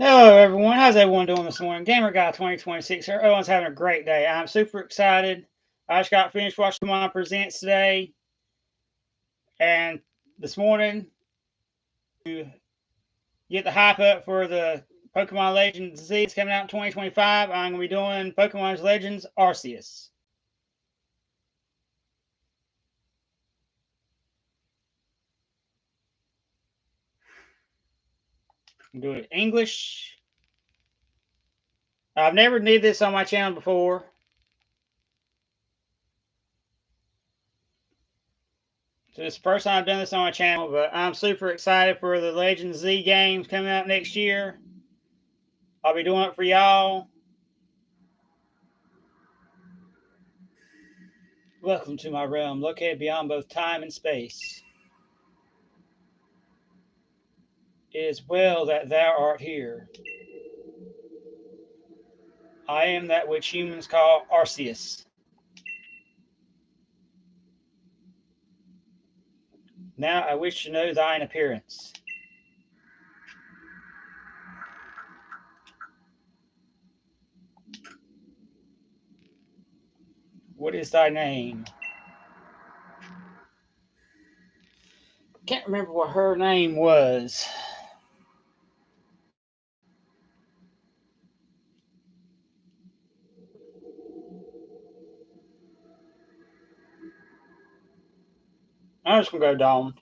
Hello, everyone. How's everyone doing this morning? Gamer Guy 2026 here. Everyone's having a great day. I'm super excited. I just got finished watching Pokemon Presents today, and this morning to get the hype up for the Pokemon Legends Z that's coming out in 2025, I'm going to be doing Pokemon Legends Arceus. I'm doing it English. I've never did this on my channel before. So it's the first time I've done this on my channel, but I'm super excited for the Legends Z games coming out next year. I'll be doing it for y'all. Welcome to my realm, located beyond both time and space. It is well that thou art here. I am that which humans call Arceus. Now I wish to know thine appearance. What is thy name? Can't remember what her name was. I'm just gonna go Dawn.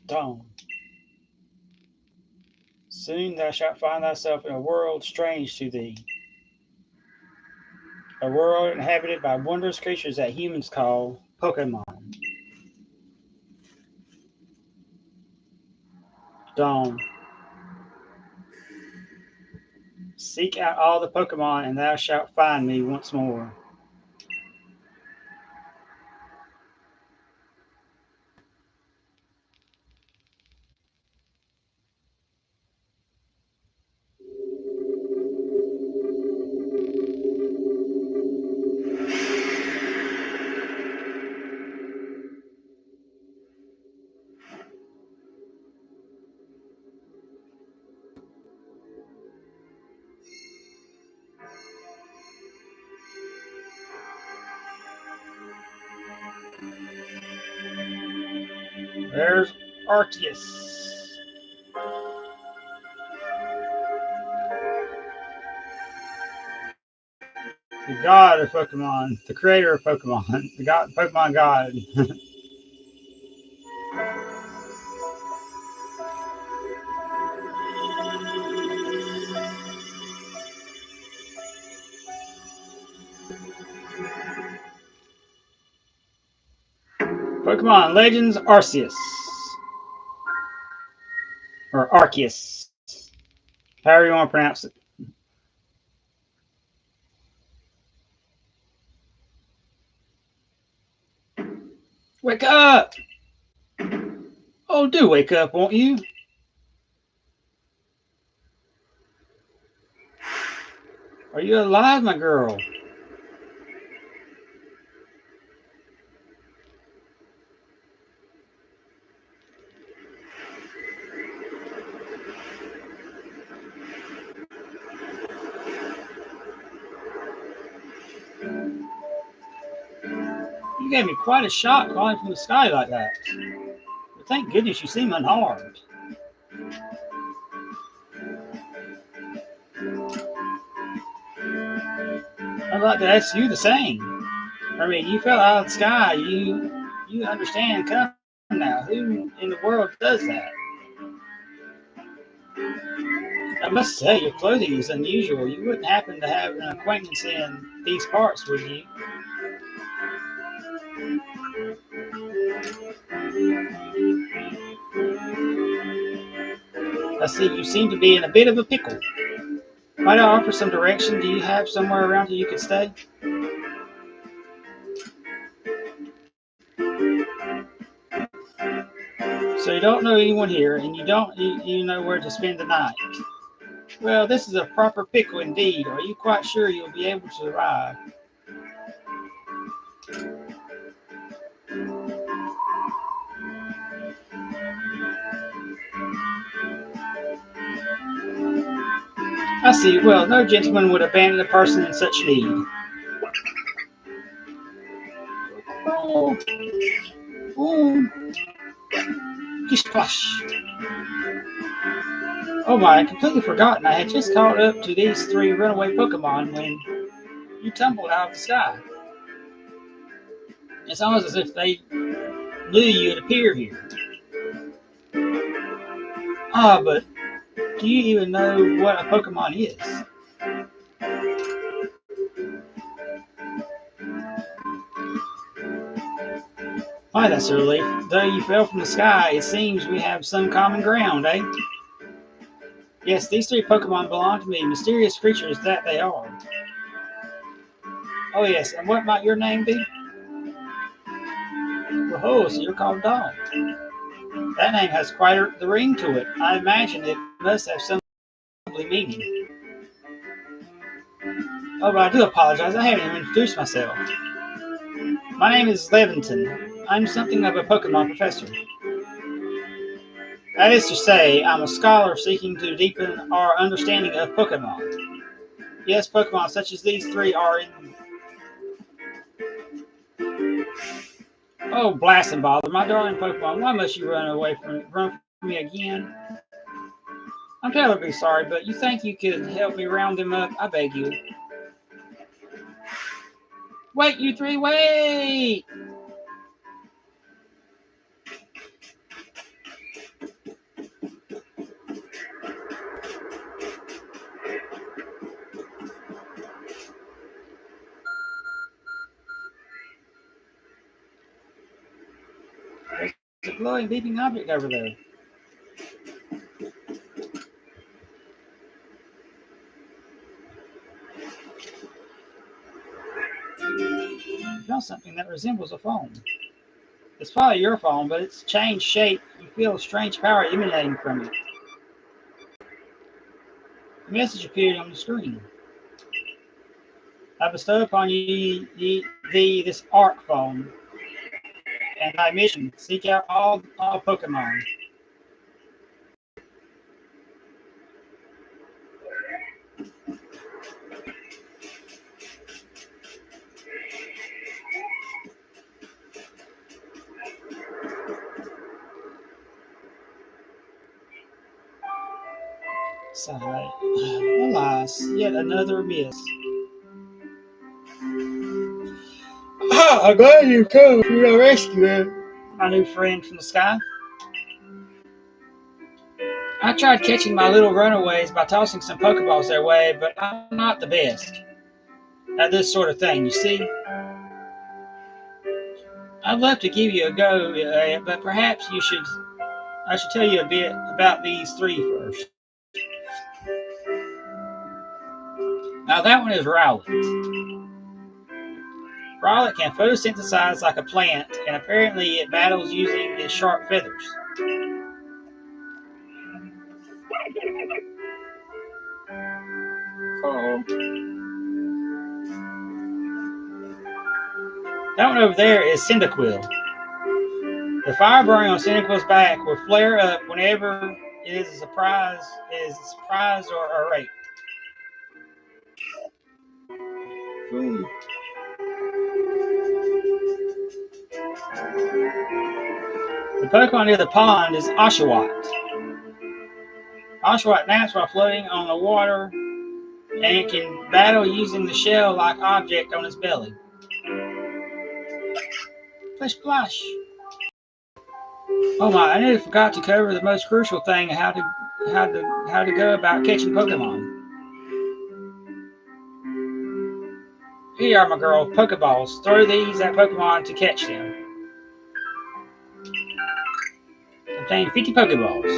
Dawn. Soon thou shalt find thyself in a world strange to thee. A world inhabited by wondrous creatures that humans call Pokemon. Dawn. Seek out all the Pokemon, and thou shalt find me once more. There's Arceus. The god of Pokemon, the creator of Pokemon, the god, Pokemon god. Pokemon Legends Arceus. Or Arceus. However you want to pronounce it. Wake up! Oh, do wake up, won't you? Are you alive, my girl? You gave me quite a shock falling from the sky like that. But thank goodness you seem unharmed. I'd like to ask you the same. I mean, you fell out of the sky. You understand? Come now. Who in the world does that? I must say, your clothing is unusual. You wouldn't happen to have an acquaintance in these parts, would you? I see you seem to be in a bit of a pickle. Might I offer some direction? Do you have somewhere around here you could stay? So you don't know anyone here, and you know where to spend the night. Well, this is a proper pickle indeed. Are you quite sure you'll be able to survive? I see. Well, no gentleman would abandon a person in such need. Oh, oh, splash. Oh my, I completely forgotten. I had just caught up to these three runaway Pokemon when you tumbled out of the sky. It's almost as if they knew you'd appear here. Ah, but do you even know what a Pokemon is? Why, that's a relief. Though you fell from the sky, it seems we have some common ground, eh? Yes, these three Pokemon belong to me, mysterious creatures that they are. Oh yes, and what might your name be? Oh, so you're called Dog. That name has quite the ring to it. I imagine it must have some lovely meaning. Oh, but I do apologize. I haven't even introduced myself. My name is Levinton. I'm something of a Pokemon professor. That is to say, I'm a scholar seeking to deepen our understanding of Pokemon. Yes, Pokemon such as these three are in... Oh, blast and bother, my darling Pokemon, why must you run from me again? I'm terribly sorry, but you think you could help me round them up? I beg you. Wait, you three, wait! There's a glowing, beeping object over there. I found something that resembles a phone. It's probably your phone, but it's changed shape. You feel a strange power emanating from it. A message appeared on the screen. I bestow upon you this ARC phone, and thy mission: seek out all Pokemon. Sigh. Alas, yet another miss. I'm glad you come to the rescue, my new friend from the sky. I tried catching my little runaways by tossing some Pokeballs their way, but I'm not the best at this sort of thing, you see. I'd love to give you a go, but perhaps I should tell you a bit about these three first. Now that one is Rowlet. Rowlet can photosynthesize like a plant, and apparently it battles using its sharp feathers. Oh. That one over there is Cyndaquil. The fire burning on Cyndaquil's back will flare up whenever it is surprised or raped. Ooh. The Pokemon near the pond is Oshawott. Oshawott naps while floating on the water, and it can battle using the shell-like object on its belly. Splish splash! Oh my! I nearly forgot to cover the most crucial thing: how to go about catching Pokemon. Here you are, my girl. Pokeballs. Throw these at Pokemon to catch them. Contain 50 Pokeballs.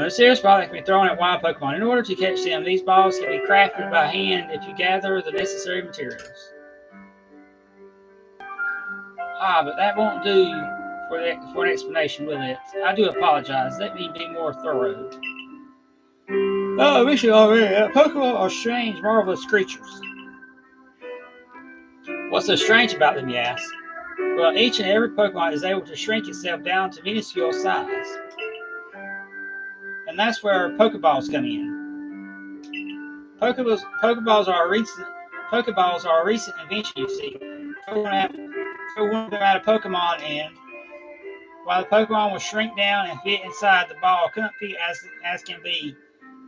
A serious ball that can be thrown at wild Pokemon. In order to catch them, these balls can be crafted by hand if you gather the necessary materials. But that won't do for an explanation, will it? I do apologize. Let me be more thorough. Oh, we should already. Pokemon are strange, marvelous creatures. What's so strange about them, you ask? Well, each and every Pokemon is able to shrink itself down to minuscule size. And that's where Pokeballs come in. Pokeballs are a recent invention, you see. Throw one of them at a Pokemon, and while the Pokemon will shrink down and fit inside the ball comfy as can be.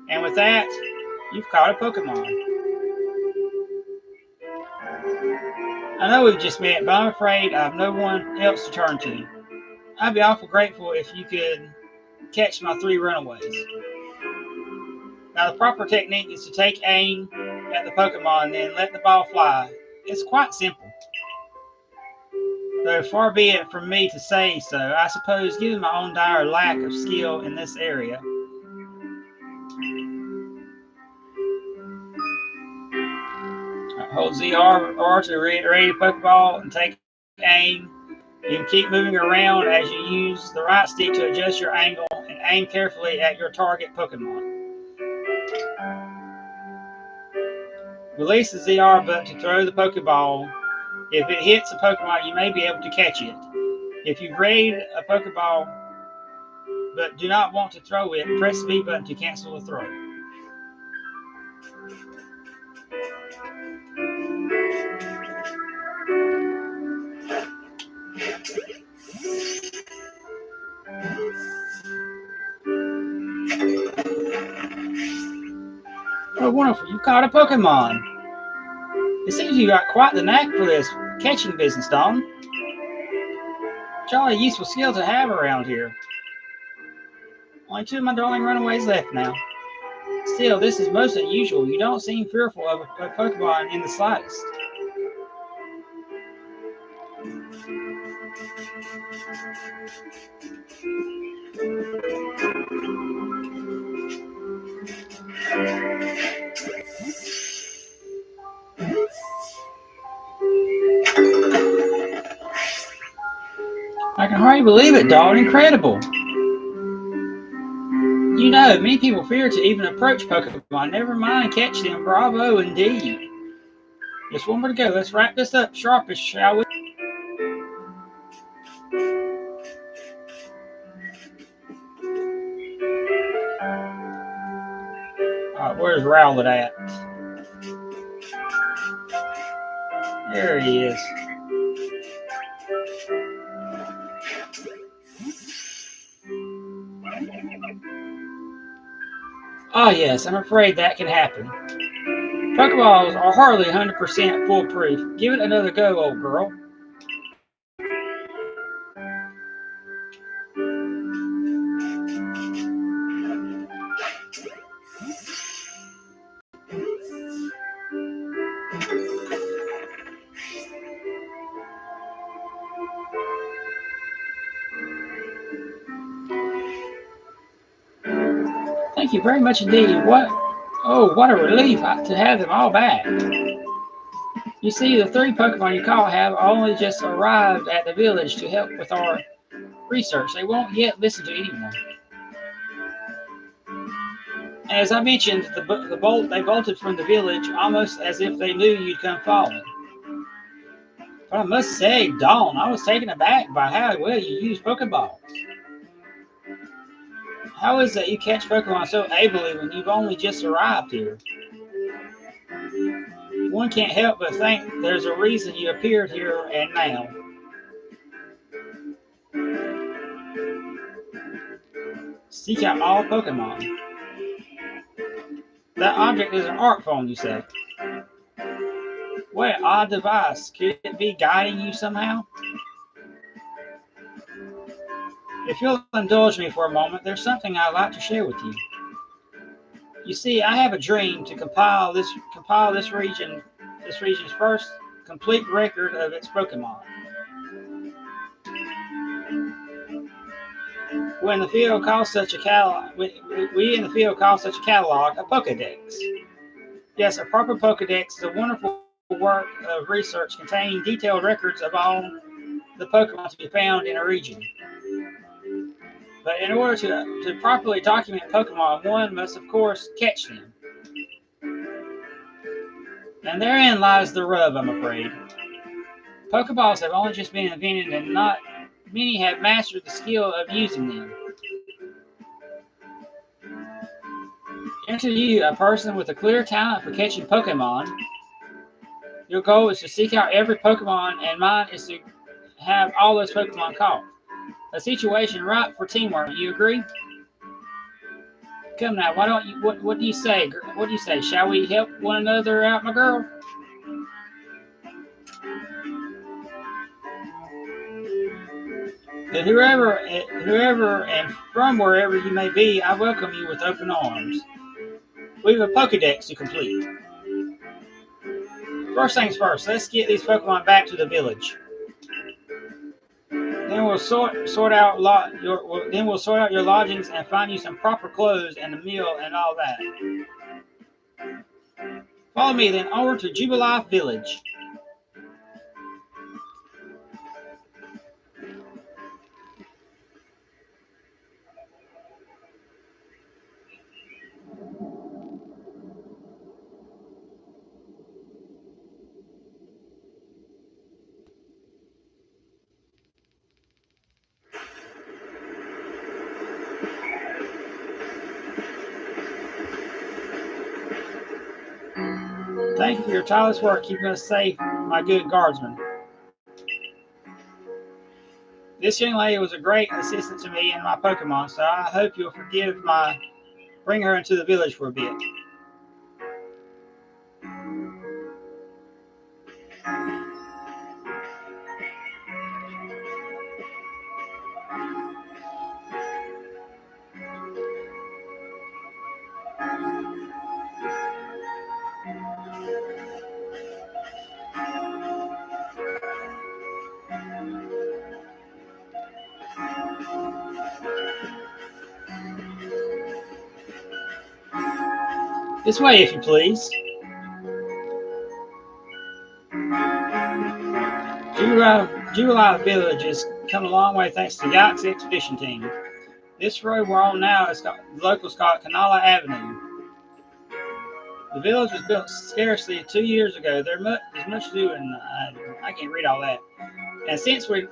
And with that, you've caught a Pokemon. I know we've just met, but I'm afraid I have no one else to turn to. I'd be awful grateful if you could catch my 3 runaways. Now, the proper technique is to take aim at the Pokemon and then let the ball fly. It's quite simple. Though far be it from me to say so, I suppose, given my own dire lack of skill in this area. Hold ZR to ready Pokeball and take aim. You can keep moving around as you use the right stick to adjust your angle and aim carefully at your target Pokemon. Release the ZR button to throw the Pokeball. If it hits a Pokemon, you may be able to catch it. If you've raided a Pokeball but do not want to throw it, press the B button to cancel the throw. Oh, wonderful. You caught a Pokemon. It seems you got quite the knack for this catching business, Don. Jolly useful skill to have around here. Only 2 of my darling runaways left now. Still, this is most unusual. You don't seem fearful of a Pokemon in the slightest. I can hardly believe it, Don. Incredible. You know, many people fear to even approach Pokemon. Never mind catch them. Bravo, indeed. Just one more to go. Let's wrap this up sharpish, shall we? Alright, where's Rowlet at? There he is. Ah, yes, I'm afraid that can happen. Pokeballs are hardly 100% foolproof. Give it another go, old girl. Thank you very much indeed. What a relief to have them all back. You see, the 3 Pokemon you caught have only just arrived at the village to help with our research. They won't yet listen to anyone. As I mentioned, they bolted from the village almost as if they knew you'd come falling. But I must say, Dawn, I was taken aback by how well you use Pokeballs. How is it you catch Pokemon so ably when you've only just arrived here? One can't help but think there's a reason you appeared here and now. Seek out all Pokemon. That object is an art phone, you say. What an odd device. Could it be guiding you somehow? If you'll indulge me for a moment, there's something I'd like to share with you. You see, I have a dream to compile this region's first complete record of its Pokemon. when the field calls such a catalog, we in the field call such a catalog a Pokédex. Yes, a proper Pokédex is a wonderful work of research containing detailed records of all the Pokemon to be found in a region. But in order to properly document Pokemon, one must, of course, catch them. And therein lies the rub, I'm afraid. Pokeballs have only just been invented, and not many have mastered the skill of using them. Enter you, a person with a clear talent for catching Pokemon. Your goal is to seek out every Pokemon, and mine is to have all those Pokemon caught. A situation ripe for teamwork. You agree? Come now, why don't you? What do you say? What do you say? Shall we help one another out, my girl? But whoever, and from wherever you may be, I welcome you with open arms. We have a Pokédex to complete. First things first, let's get these Pokemon back to the village. Then we'll sort out your lodgings and find you some proper clothes and a meal and all that. Follow me then over to Jubilife Village. Thank you for your tireless work keeping us safe, my good guardsman. This young lady was a great assistant to me and my Pokemon, so I hope you'll forgive my bring her into the village for a bit. This way, if you please. Jubilife Village has come a long way thanks to the Galaxy Expedition Team. This road we're on now is the locals call it Canala Avenue. The village was built scarcely 2 years ago. There's much to do, and I can't read all that. And since we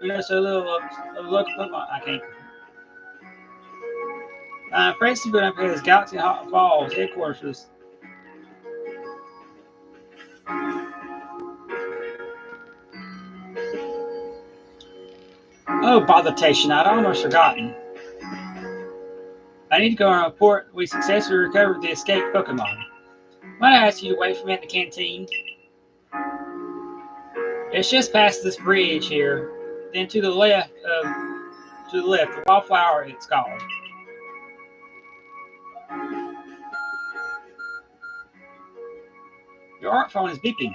know so little of local Pokemon, I can't. Francis built up here is Galaxy Falls headquarters. Oh, bother Tation, I'd almost forgotten. I need to go and report we successfully recovered the escaped Pokemon. Might I ask you to wait for me at the canteen? It's just past this bridge here. Then to the left, the Wallflower it's called. Your art phone is beeping.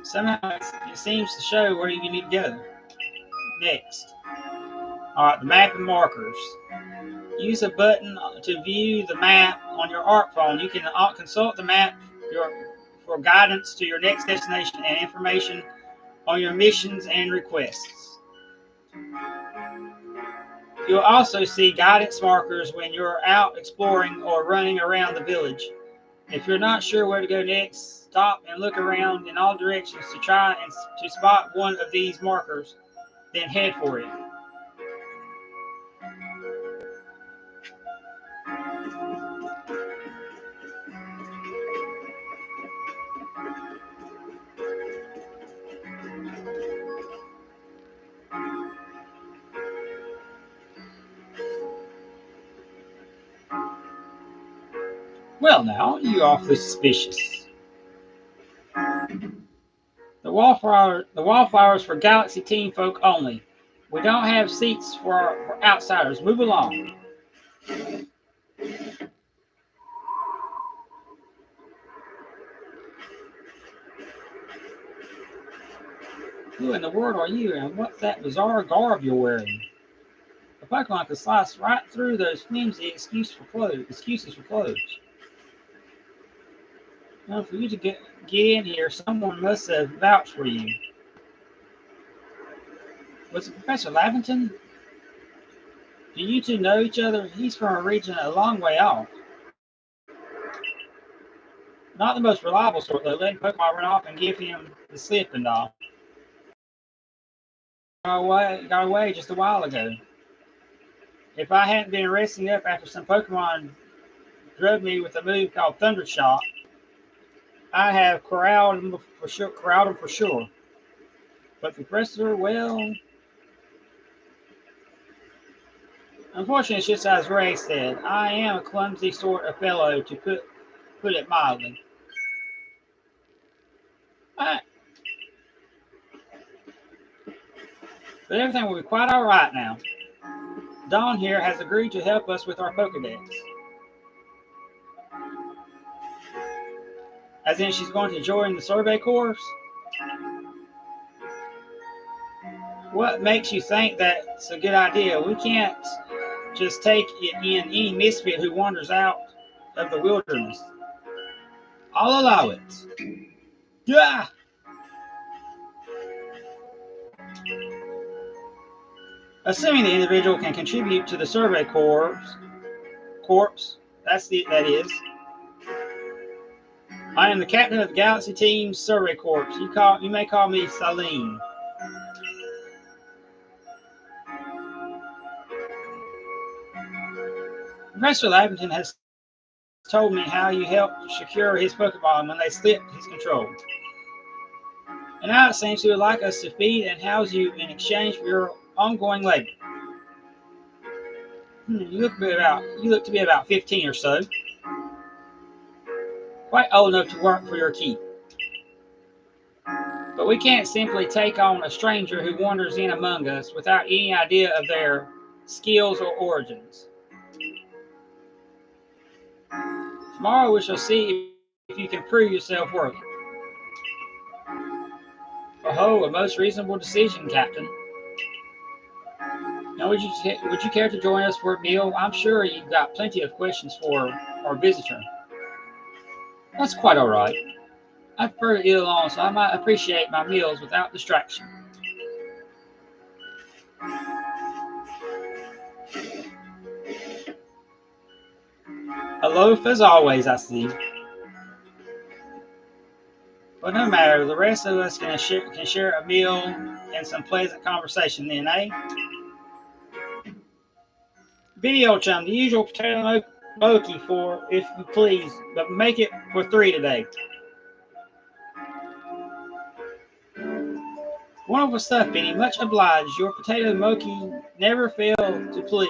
Somehow it seems to show where you need to go. Next. Alright, the map and markers. Use a button to view the map on your art phone. You can consult the map for guidance to your next destination and information on your missions and requests. You'll also see guidance markers when you're out exploring or running around the village. If you're not sure where to go next, stop and look around in all directions to try and to spot one of these markers, then head for it. Well now, you awfully suspicious. The wallflowers for Galaxy Team folk only. We don't have seats for outsiders. Move along. Who in the world are you, and what's that bizarre garb you're wearing? A Pokemon could slice right through those flimsy excuses for clothes. Now, for you to get in here, someone must have vouched for you. Was it Professor Lavington? Do you two know each other? He's from a region a long way off. Not the most reliable sort, though, letting Pokemon run off and give him the slip and all. Got away just a while ago. If I hadn't been resting up after some Pokemon drugged me with a move called Thunder Shock, I have corralled him for sure. But the Professor, well, unfortunately, it's just as Ray said. I am a clumsy sort of fellow, to put it mildly. But everything will be quite all right now. Dawn here has agreed to help us with our Pokedex. As in, she's going to join the survey course? What makes you think that's a good idea? We can't just take in any misfit who wanders out of the wilderness. I'll allow it. Yeah! Assuming the individual can contribute to the survey corps, that is. I am the captain of the Galaxy Team's survey corps. You may call me Salim. Professor Lavington has told me how you helped secure his Pokemon when they slipped his control. And now it seems he would like us to feed and house you in exchange for your ongoing labor. You look to be about 15 or so. Quite old enough to work for your keep. But we can't simply take on a stranger who wanders in among us without any idea of their skills or origins. Tomorrow we shall see if you can prove yourself worthy. Oh, a most reasonable decision, Captain. Now, would you care to join us for a meal? I'm sure you've got plenty of questions for our visitor. That's quite all right. I prefer to eat alone, so I might appreciate my meals without distraction. A loaf as always, I see. But no matter, the rest of us can share a meal and some pleasant conversation then, eh? Video chum, the usual potato mochi for, if you please, but make it for 3 today. Wonderful stuff, Benny. Much obliged. Your potato mochi never failed to please.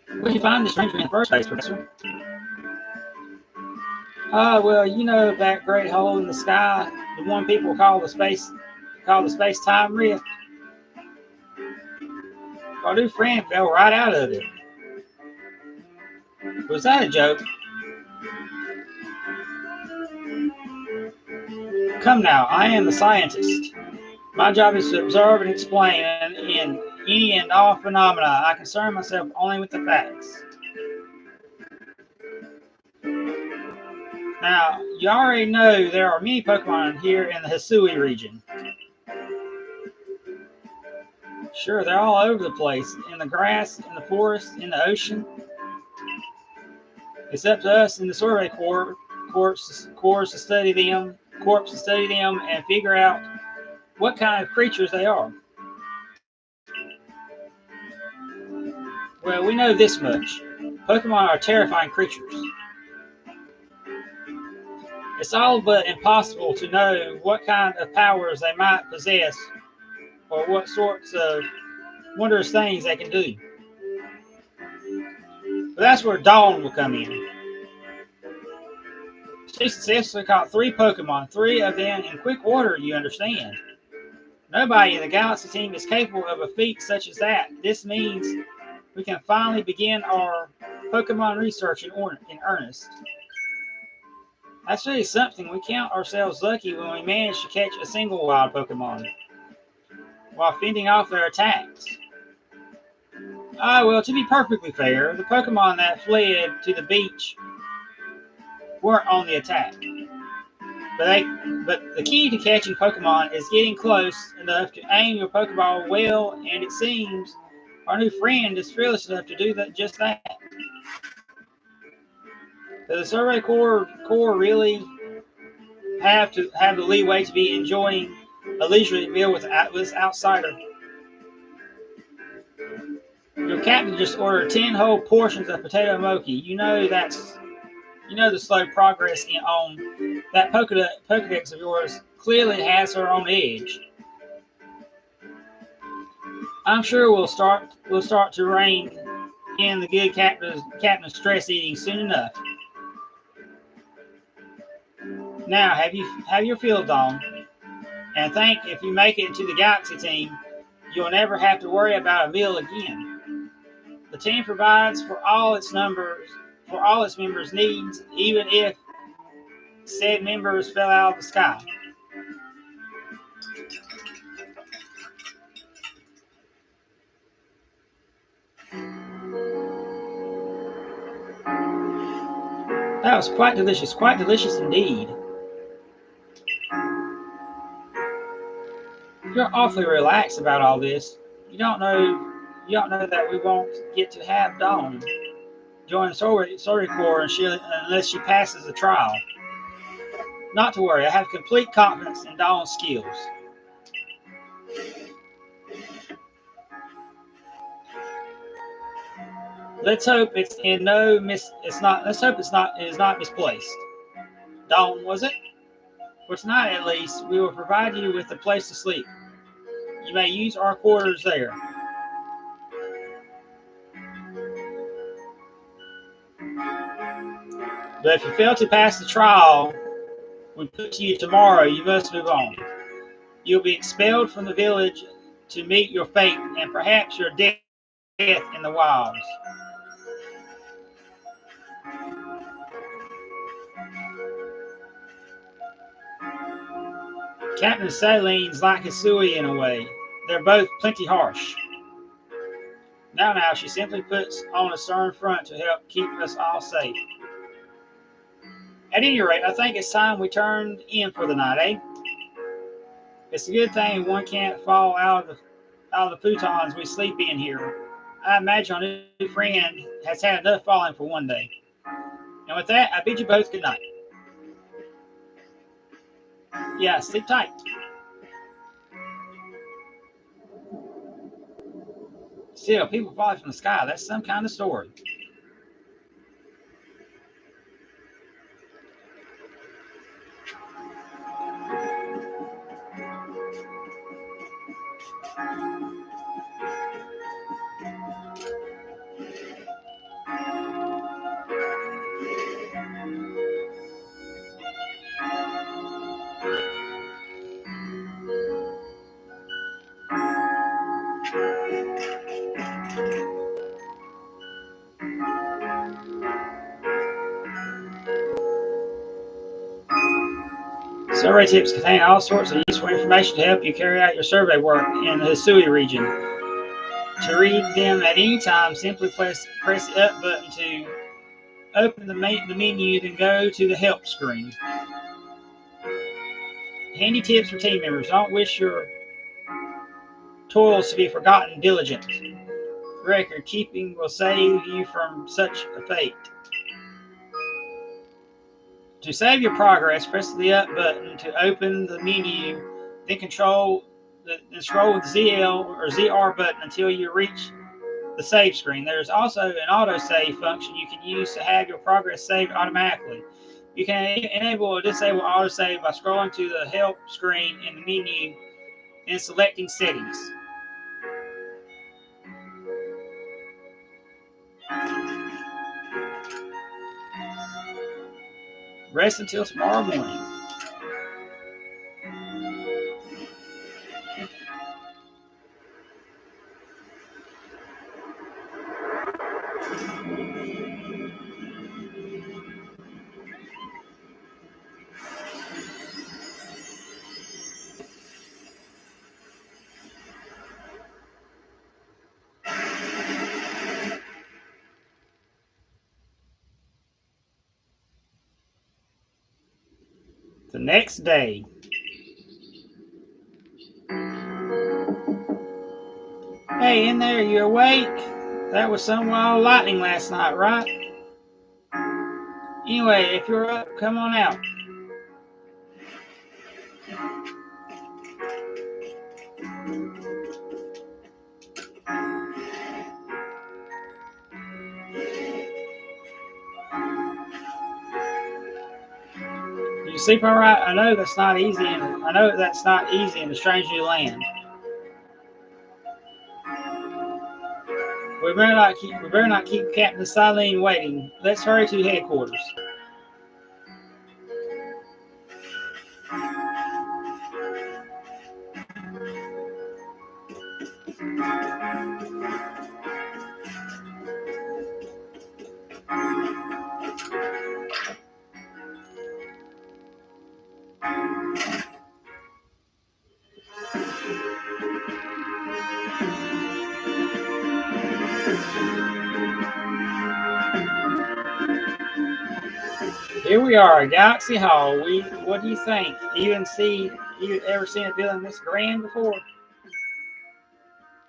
Where did you find this stranger in the first place, Professor? Well, you know that great hole in the sky, the one people call the space-time rift. Our new friend fell right out of it. Was that a joke? Come now, I am the scientist. My job is to observe and explain in any and all phenomena. I concern myself only with the facts. Now, you already know there are many Pokemon here in the Hisui region. Sure, they're all over the place. In the grass, in the forest, in the ocean. It's up to us in the survey corps to study them and figure out what kind of creatures they are. Well, we know this much. Pokemon are terrifying creatures. It's all but impossible to know what kind of powers they might possess or what sorts of wondrous things they can do. But that's where Dawn will come in. She successfully caught 3 Pokemon, 3 of them in quick order, you understand. Nobody in the Galaxy Team is capable of a feat such as that. This means we can finally begin our Pokemon research in earnest. That's really something. We count ourselves lucky when we manage to catch a single wild Pokemon while fending off their attacks. Well, to be perfectly fair, the Pokemon that fled to the beach weren't on the attack. But the key to catching Pokemon is getting close enough to aim your Pokeball well, and it seems our new friend is fearless enough to do just that. Does the Survey Corps really have the leeway to be enjoying a leisurely meal with this outsider? Your captain just ordered 10 whole portions of potato mochi. You know the slow progress on that Pokedex of yours clearly has her on edge. I'm sure we'll start to rein in the good captain's stress eating soon enough. Now, have your field on, and think if you make it into the Galaxy team, you'll never have to worry about a meal again. The team provides for all its members' needs, even if said members fell out of the sky. That was quite delicious indeed. You're awfully relaxed about all this. You don't know that we won't get to have Dawn join Sorry Corps unless she passes the trial. Not to worry, I have complete confidence in Dawn's skills. Let's hope it is not misplaced. Dawn, was it? For tonight at least, we will provide you with a place to sleep. You may use our quarters there. But if you fail to pass the trial we put to you tomorrow, you must move on. You'll be expelled from the village to meet your fate and perhaps your death in the wilds. Captain Saline's like Hisui in a way. They're both plenty harsh. Now, she simply puts on a stern front to help keep us all safe. At any rate, I think it's time we turned in for the night, eh? It's a good thing one can't fall out of the futons we sleep in here. I imagine our new friend has had enough falling for one day. And with that, I bid you both good night. Yeah, sleep tight. Still, people falling from the sky, that's some kind of story. Survey tips contain all sorts of useful information to help you carry out your survey work in the Hisui region. To read them at any time, simply press the up button to open the menu, then go to the help screen. Handy tips for team members. Don't wish your toils to be forgotten. Diligent record keeping will save you from such a fate. To save your progress, press the up button to open the menu, then scroll with the ZL or ZR button until you reach the save screen. There's also an autosave function you can use to have your progress saved automatically. You can enable or disable autosave by scrolling to the help screen in the menu and selecting settings. Rest until tomorrow morning. The next day. Hey, in there, you awake? That was some wild lightning last night, right? Anyway, if you're up, come on out. You sleep all right? I know that's not easy, and I know that's not easy in a strange new land. We better not keep Captain Silene waiting. Let's hurry to headquarters. Here we are, Galaxy Hall. What do you think? You ever seen a building this grand before?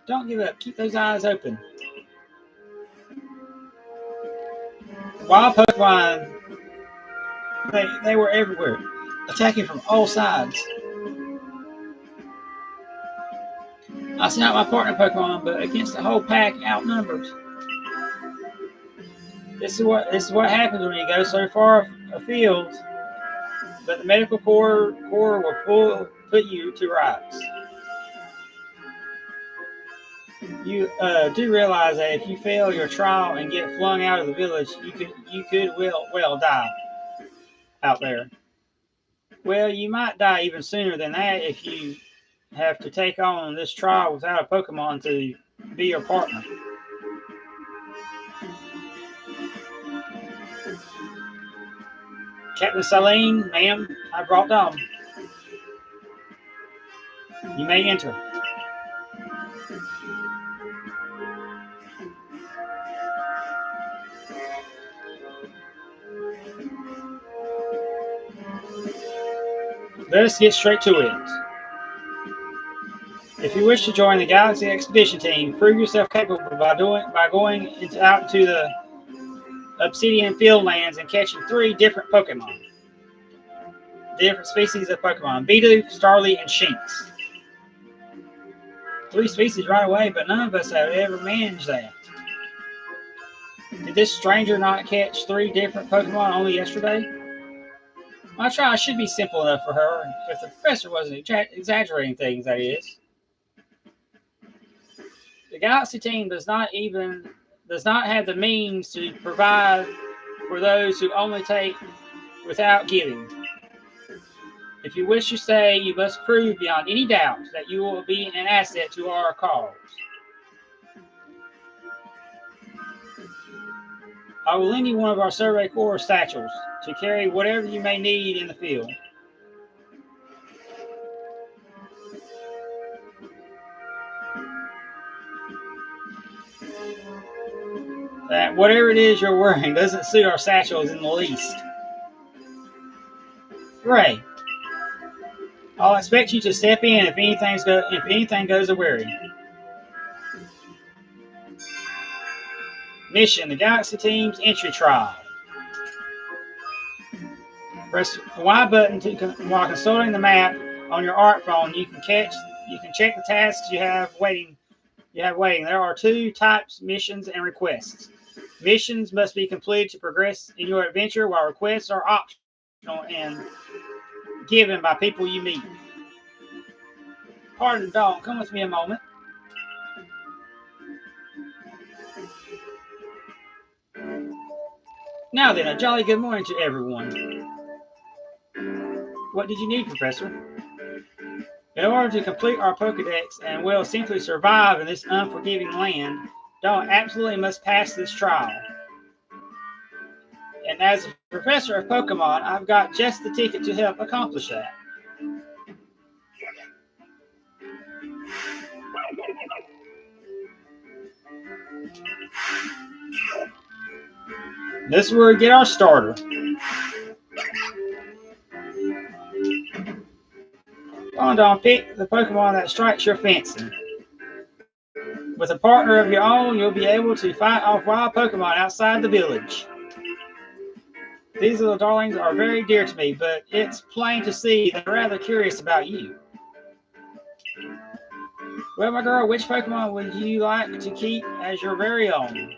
Don't give up. Keep those eyes open. Wild Pokemon, they were everywhere, attacking from all sides. I sent out my partner Pokemon, but against the whole pack, outnumbered. This is what happens when you go so far afield. But the medical corps will put you to rights. You do realize that if you fail your trial and get flung out of the village, you could well die out there. Well, you might die even sooner than that if you have to take on this trial without a Pokemon to be your partner. Captain Silene, ma'am, I brought Dom. You may enter. Let us get straight to it. If you wish to join the Galaxy Expedition Team, prove yourself capable by going out into the Obsidian Fieldlands and catching 3 different Pokemon. Different species of Pokemon: Bidoof, Starly, and Shinx. 3 species right away, but none of us have ever managed that. Did this stranger not catch 3 different Pokemon only yesterday? My trial should be simple enough for her, if the professor wasn't exaggerating things, that is. The Galaxy team does not have the means to provide for those who only take without giving. If you wish to stay, you must prove beyond any doubt that you will be an asset to our cause. I will lend you one of our Survey Corps satchels to carry whatever you may need in the field. That whatever it is you're wearing doesn't suit our satchels in the least. Ray, I'll expect you to step in if anything goes awry. Mission: the Galaxy Team's entry trial. Press the Y button while consulting the map on your art phone. You can check the tasks you have waiting. There are 2 types: missions and requests. Missions must be completed to progress in your adventure, while requests are optional and given by people you meet. Pardon, Dawn, come with me a moment. Now then, a jolly good morning to everyone. What did you need, Professor? In order to complete our Pokedex and will simply survive in this unforgiving land, Dawn absolutely must pass this trial. And as a professor of Pokemon, I've got just the ticket to help accomplish that. This is where we get our starter. Rondon, pick the Pokemon that strikes your fancy. With a partner of your own, you'll be able to fight off wild Pokemon outside the village. These little darlings are very dear to me, but it's plain to see they're rather curious about you. Well, my girl, which Pokemon would you like to keep as your very own?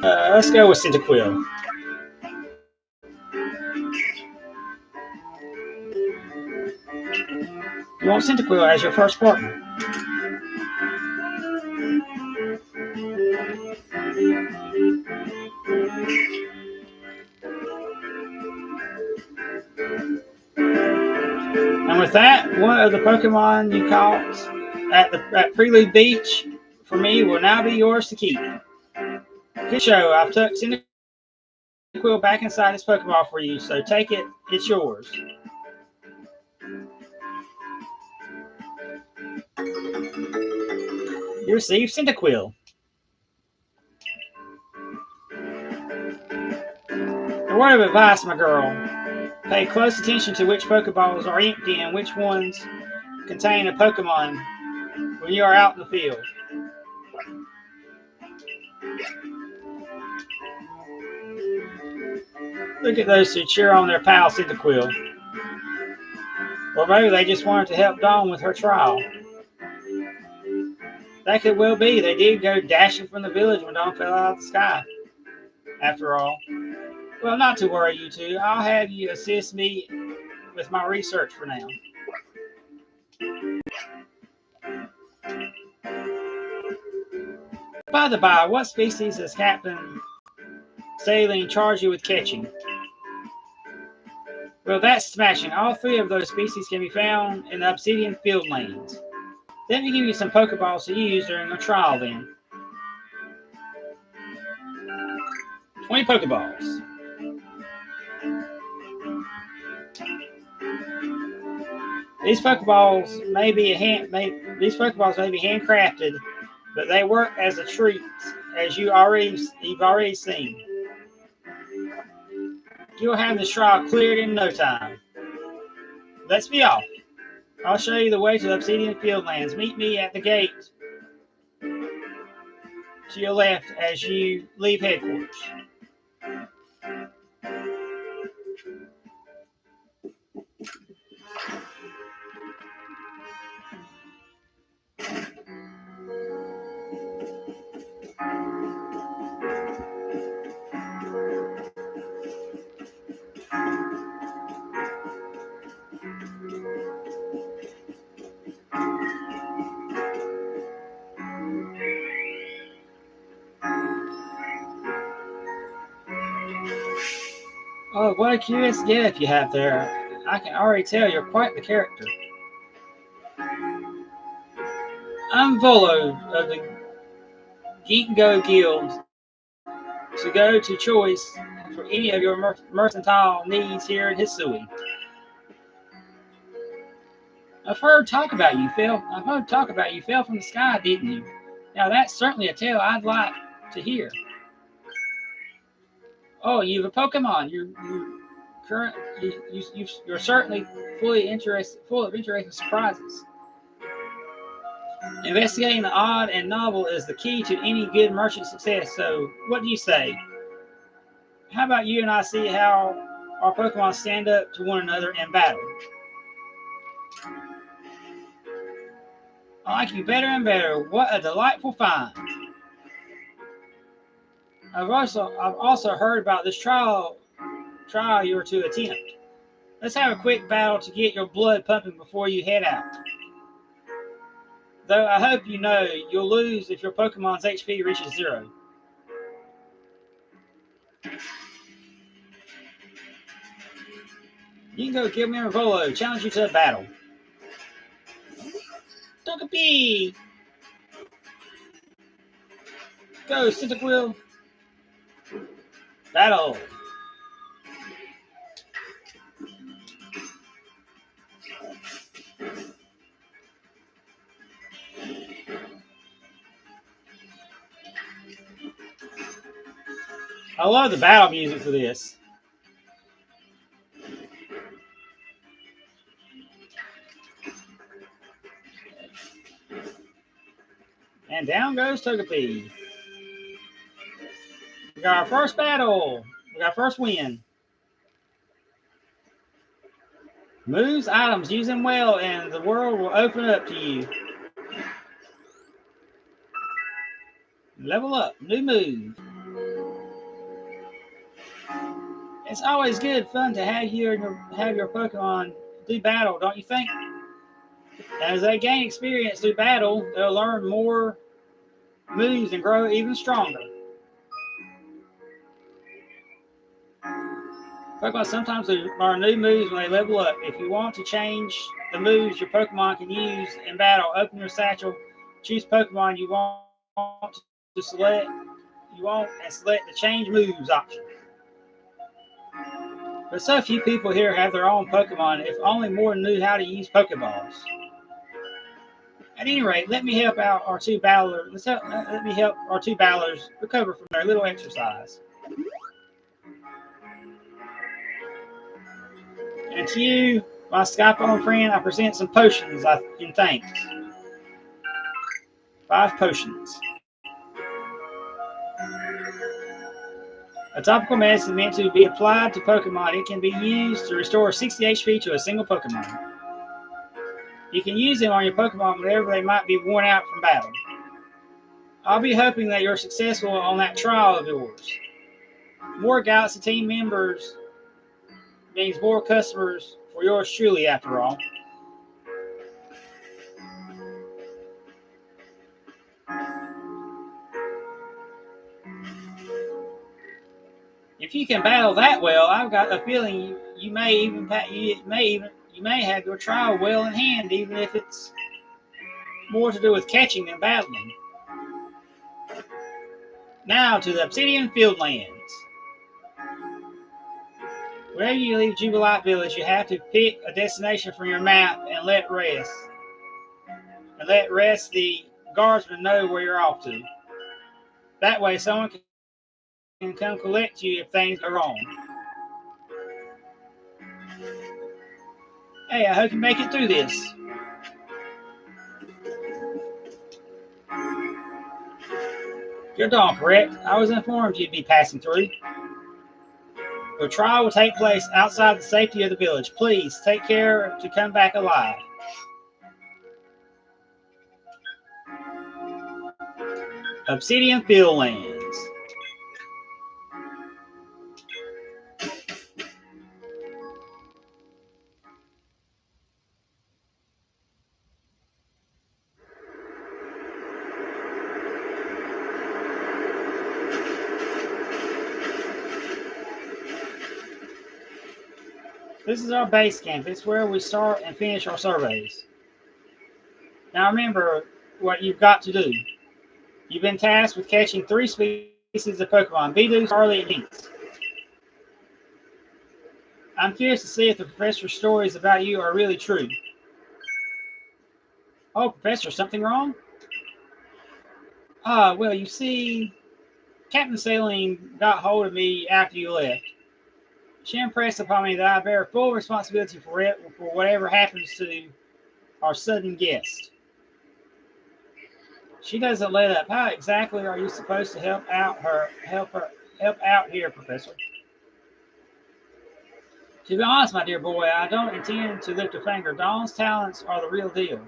Let's go with Cyndaquil. You want Cyndaquil as your first partner. And with that, one of the Pokemon you caught at Prelude Beach for me will now be yours to keep. Good show. I've tucked Cyndaquil back inside this Pokeball for you, so take it. It's yours. You receive Cyndaquil. A word of advice, my girl. Pay close attention to which Pokeballs are empty and which ones contain a Pokemon when you are out in the field. Look at those who cheer on their pal Cyndaquil. Or maybe they just wanted to help Dawn with her trial. That could well be. They did go dashing from the village when Dawn fell out of the sky. After all. Well, not to worry, you two. I'll have you assist me with my research for now. By the by, what species has Captain Saline charged you with catching? Well, that's smashing. All three of those species can be found in the Obsidian Fieldlands. Let me give you some Pokeballs to use during a trial then. 20 Pokeballs. These Pokeballs may be handcrafted, but they work as a treat, as you've already seen. You'll have this trial cleared in no time. Let's be off. I'll show you the way to the Obsidian Fieldlands. Meet me at the gate to your left as you leave headquarters. Oh, what a curious gift you have there. I can already tell you're quite the character. I'm Volo of the Ginkgo Guild. To go to choice for any of your mercantile needs here in Hisui. I've heard talk about you fell from the sky, didn't you? Now that's certainly a tale I'd like to hear. Oh, you've a Pokemon. You're certainly full of interesting surprises. Investigating the odd and novel is the key to any good merchant success. So, what do you say? How about you and I see how our Pokemon stand up to one another in battle? I like you better and better. What a delightful find! I've also heard about this trial you were to attempt. Let's have a quick battle to get your blood pumping before you head out. Though I hope you know you'll lose if your Pokemon's HP reaches 0. You can go kill me or Volo. Challenge you to a battle. Togepi! Go, Cyndaquil! Battle! I love the battle music for this. And down goes Togepi. We got our first battle. We got our first win. Moves, items, use them well, and the world will open up to you. Level up, new move. It's always good fun to have your Pokemon do battle, don't you think? As they gain experience through battle, they'll learn more moves and grow even stronger. Pokemon sometimes learn new moves when they level up. If you want to change the moves your Pokemon can use in battle, open your satchel, choose Pokemon to select you want and select the change moves option. But so few people here have their own Pokemon. If only more knew how to use Pokeballs. At any rate, let me help out our two battlers. Let me help our two battlers recover from their little exercise. And to you, my Skyphone friend, I present some potions in thanks. 5 potions. A topical medicine meant to be applied to Pokemon. It can be used to restore 60 HP to a single Pokemon. You can use them on your Pokemon whenever they might be worn out from battle. I'll be hoping that you're successful on that trial of yours. More Galaxy team members means more customers for yours truly, after all. If you can battle that well, I've got a feeling you may have your trial well in hand, even if it's more to do with catching than battling. Now to the Obsidian Fieldlands. Wherever you leave Jubilite Village, you have to pick a destination from your map and let rest the guardsmen know where you're off to. That way, someone can come collect you if things go wrong. Hey, I hope you make it through this. You're Dawn, correct? I was informed you'd be passing through. Your trial will take place outside the safety of the village. Please take care to come back alive. Obsidian Fieldlands. This is our base camp. It's where we start and finish our surveys. Now remember what you've got to do. You've been tasked with catching 3 species of Pokemon, Bidoof, Charlie, and Dinks. I'm curious to see if the professor's stories about you are really true. Oh, Professor, something wrong? Well, you see, Captain Saline got hold of me after you left. She impressed upon me that I bear full responsibility for whatever happens to our sudden guest. She doesn't let up. How exactly are you supposed to help out here, Professor? To be honest, my dear boy, I don't intend to lift a finger. Dawn's talents are the real deal.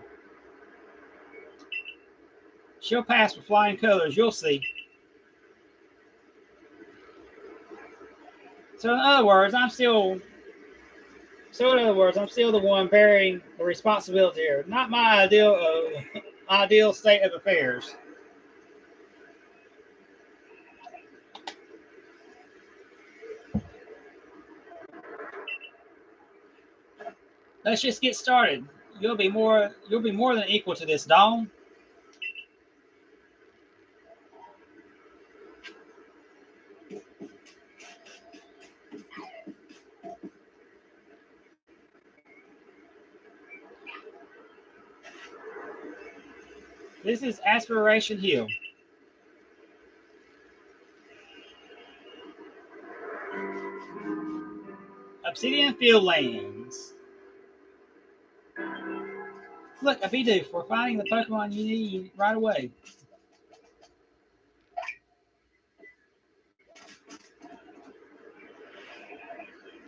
She'll pass with flying colors, you'll see. So in other words, I'm still the one bearing the responsibility here. Not my ideal state of affairs. Let's just get started. You'll be more than equal to this, Dawn. This is Aspiration Hill. Obsidian Field Lands. Look, a Bidoof for finding the Pokemon you need right away.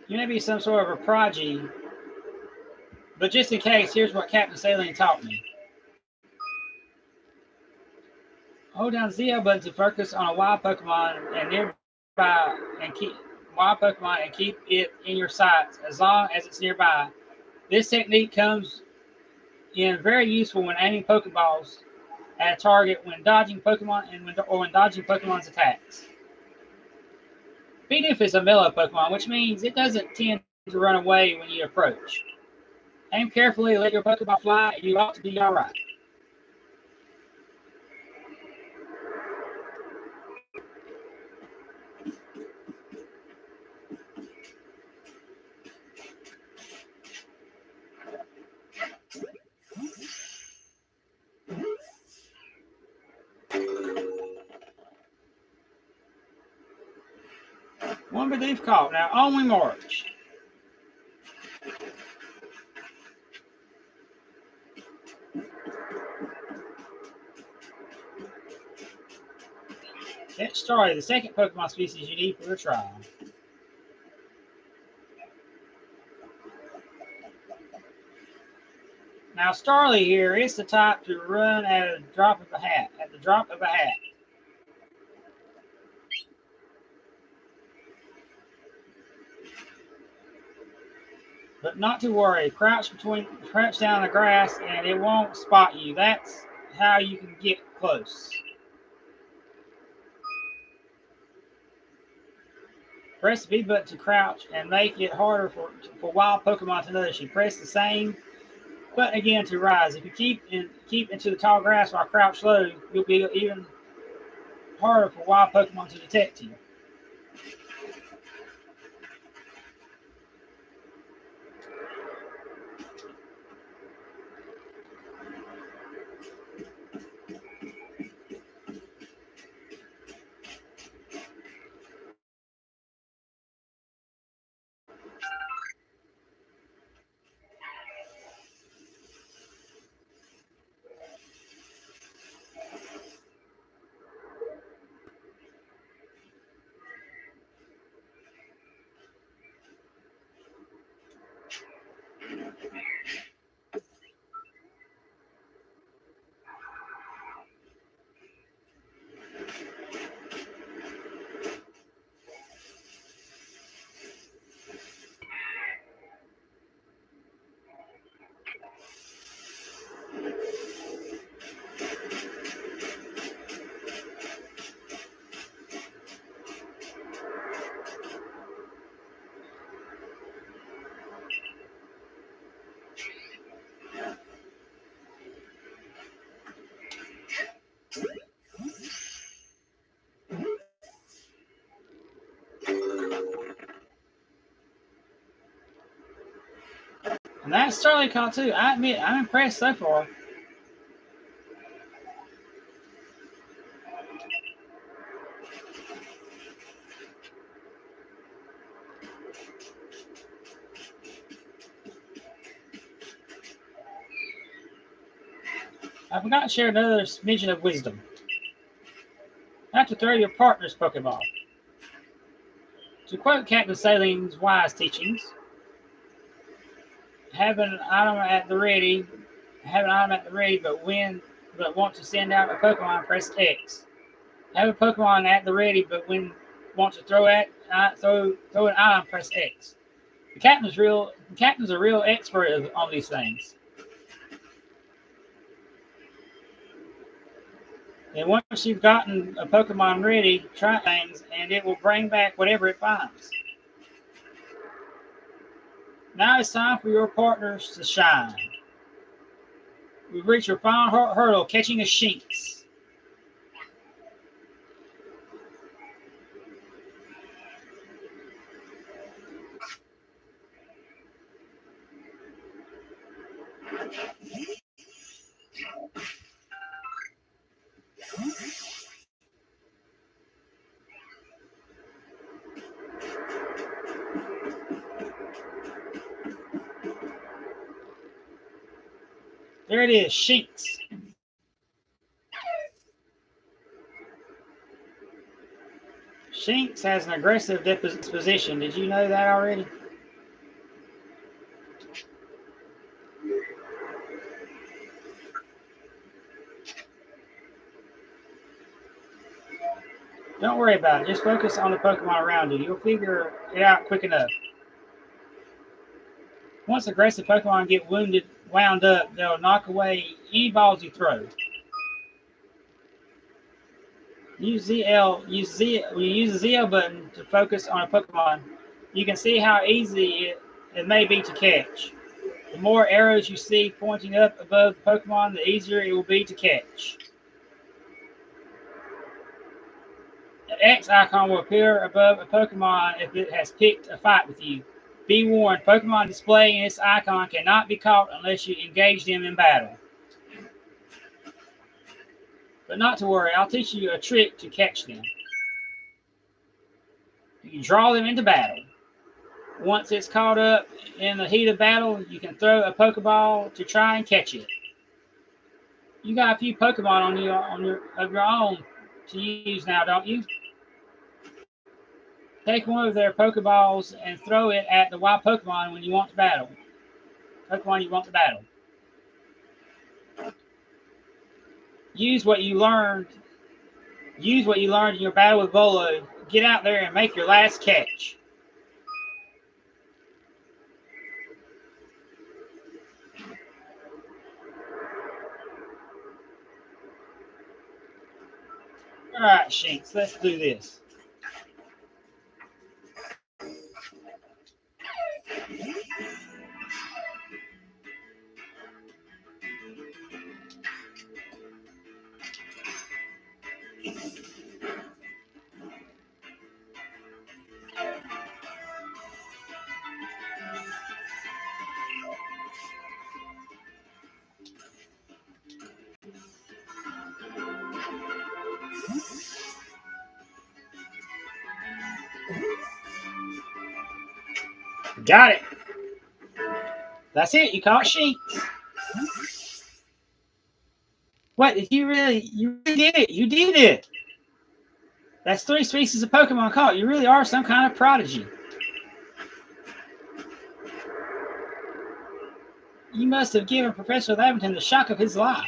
You may be some sort of a prodigy, but just in case, here's what Captain Saline taught me. Hold down ZL button to focus on a wild Pokemon and nearby and keep it in your sights as long as it's nearby. This technique comes in very useful when aiming Pokeballs at a target, when dodging Pokemon when dodging Pokemon's attacks. Bidoof is a mellow Pokemon, which means it doesn't tend to run away when you approach. Aim carefully, let your Pokeball fly, and you ought to be alright. One Bidoof caught. Now on we march. Catch Starly, the second Pokemon species you need for your trial. Now Starly here is the type to run at the drop of a hat. But not to worry. Crouch down in the grass and it won't spot you. That's how you can get close. Press the B button to crouch and make it harder for wild Pokemon to notice you. Press the same button again to rise. If you keep into the tall grass while crouched low, you'll be even harder for wild Pokemon to detect you. And that's Starly caught too. I admit, I'm impressed so far. I forgot to share another smidgen of wisdom. Not to throw your partner's Pokeball. To quote Captain Saling's wise teachings, have an item at the ready, but want to send out a Pokemon, press X. Have a Pokemon at the ready, but when want to throw an item, press X. The captain's a real expert on these things. And once you've gotten a Pokemon ready, try things, and it will bring back whatever it finds. Now it's time for your partners to shine. We've reached your final hurdle, catching a Shinx. There it is, Shinx. Shinx has an aggressive disposition. Did you know that already? Don't worry about it. Just focus on the Pokemon around you. You'll figure it out quick enough. Once aggressive Pokemon get wound up, they'll knock away any balls you throw. Use when you use the ZL button to focus on a Pokemon, you can see how easy it may be to catch. The more arrows you see pointing up above the Pokemon, the easier it will be to catch. An X icon will appear above a Pokemon if it has picked a fight with you. Be warned, Pokemon displaying this icon cannot be caught unless you engage them in battle. But not to worry, I'll teach you a trick to catch them. You draw them into battle. Once it's caught up in the heat of battle, you can throw a Pokeball to try and catch it. You got a few Pokemon of your own to use now, don't you? Take one of their Pokeballs and throw it at the wild Pokemon when you want to battle. Pokemon you want to battle. Use what you learned in your battle with Volo. Get out there and make your last catch. Alright, Shinx, let's do this. Got it. That's it. You caught Shinx. What? Did you really did it. You did it. That's 3 species of Pokemon caught. You really are some kind of prodigy. You must have given Professor Laventon the shock of his life.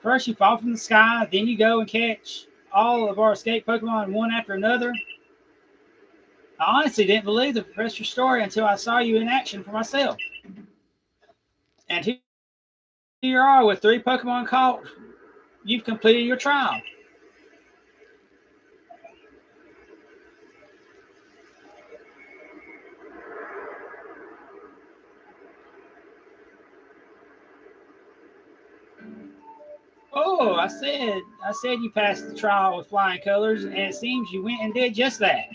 First you fall from the sky, then you go and catch all of our escaped Pokemon one after another. I honestly didn't believe the professor's story until I saw you in action for myself. And here you are with 3 Pokemon caught. You've completed your trial. Oh, I said you passed the trial with flying colors, and it seems you went and did just that.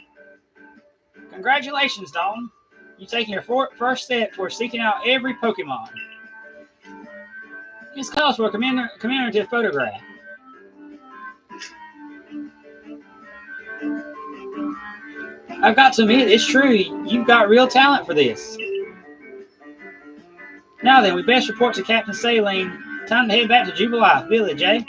Congratulations, Dalton. You've taken your first step towards seeking out every Pokemon. This calls for a commemorative photograph. I've got to admit, it's true. You've got real talent for this. Now then, we best report to Captain Saline. Time to head back to Jubilife Village, eh?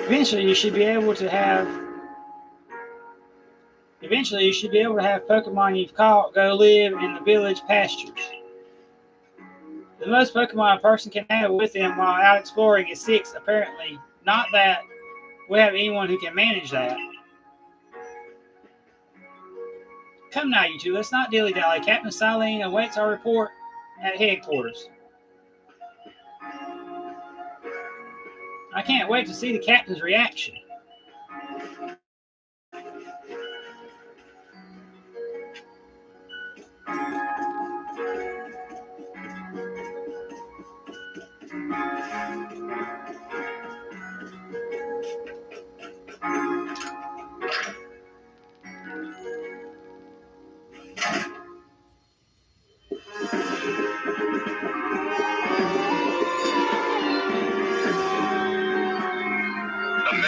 Eventually, you should be able to have Pokemon you've caught go live in the village pastures. The most Pokemon a person can have with them while out exploring is 6, apparently. Not that we have anyone who can manage that. Come now, you two, let's not dilly-dally. Captain Silene awaits our report at headquarters. I can't wait to see the captain's reaction.